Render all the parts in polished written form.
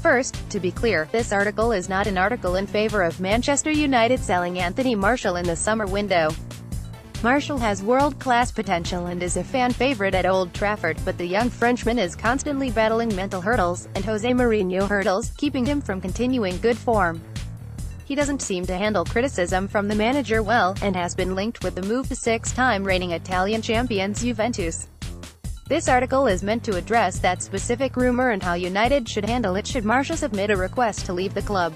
First, to be clear, this article is not an article in favor of Manchester United selling Anthony Martial in the summer window. Martial has world-class potential and is a fan favorite at Old Trafford, but the young Frenchman is constantly battling mental hurdles, and José Mourinho hurdles, keeping him from continuing good form. He doesn't seem to handle criticism from the manager well, and has been linked with the move to six-time reigning Italian champions Juventus. This article is meant to address that specific rumor and how United should handle it should Martial submit a request to leave the club.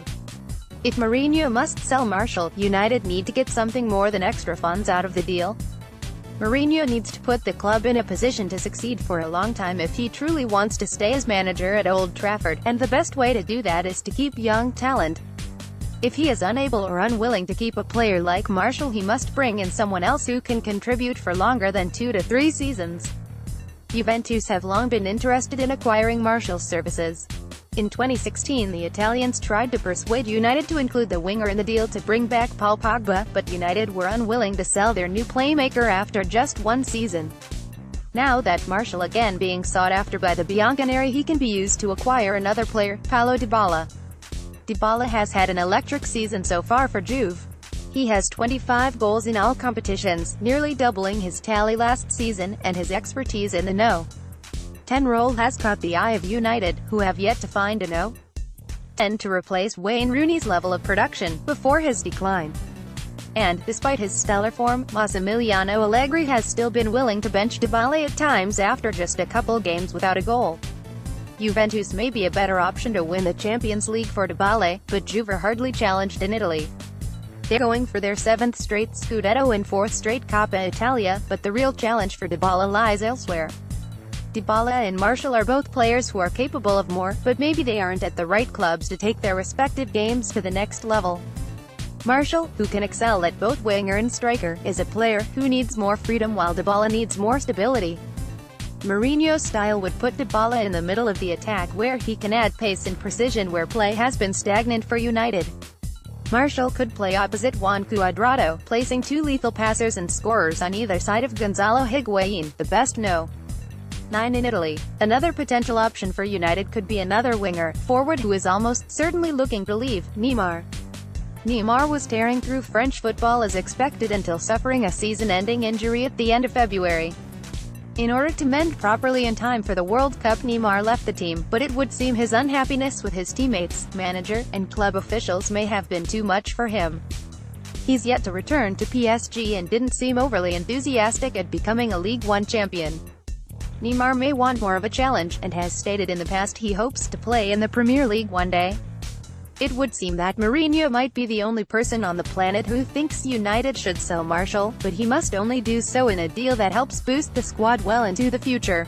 If Mourinho must sell Martial, United need to get something more than extra funds out of the deal. Mourinho needs to put the club in a position to succeed for a long time if he truly wants to stay as manager at Old Trafford, and the best way to do that is to keep young talent. If he is unable or unwilling to keep a player like Martial, he must bring in someone else who can contribute for longer than 2 to 3 seasons. Juventus have long been interested in acquiring Martial's services. In 2016, the Italians tried to persuade United to include the winger in the deal to bring back Paul Pogba, but United were unwilling to sell their new playmaker after just 1 season. Now that Martial again being sought after by the Bianconeri, he can be used to acquire another player, Paulo Dybala. Dybala has had an electric season so far for Juve. He has 25 goals in all competitions, nearly doubling his tally last season, and his expertise in the No. 10 role has caught the eye of United, who have yet to find a No. 10 to replace Wayne Rooney's level of production, before his decline. And, despite his stellar form, Massimiliano Allegri has still been willing to bench Dybala at times after just a couple games without a goal. Juventus may be a better option to win the Champions League for Dybala, but Juve are hardly challenged in Italy. They're going for their 7th straight Scudetto and 4th straight Coppa Italia, but the real challenge for Dybala lies elsewhere. Dybala and Martial are both players who are capable of more, but maybe they aren't at the right clubs to take their respective games to the next level. Martial, who can excel at both winger and striker, is a player who needs more freedom while Dybala needs more stability. Mourinho's style would put Dybala in the middle of the attack where he can add pace and precision where play has been stagnant for United. Martial could play opposite Juan Cuadrado, placing 2 lethal passers and scorers on either side of Gonzalo Higuain, the best No.9 in Italy. Another potential option for United could be another winger, forward who is almost certainly looking to leave, Neymar. Neymar was tearing through French football as expected until suffering a season-ending injury at the end of February. In order to mend properly in time for the World Cup, Neymar left the team, but it would seem his unhappiness with his teammates, manager, and club officials may have been too much for him. He's yet to return to PSG and didn't seem overly enthusiastic at becoming a League One champion. Neymar may want more of a challenge, and has stated in the past he hopes to play in the Premier League one day. It would seem that Mourinho might be the only person on the planet who thinks United should sell Martial, but he must only do so in a deal that helps boost the squad well into the future.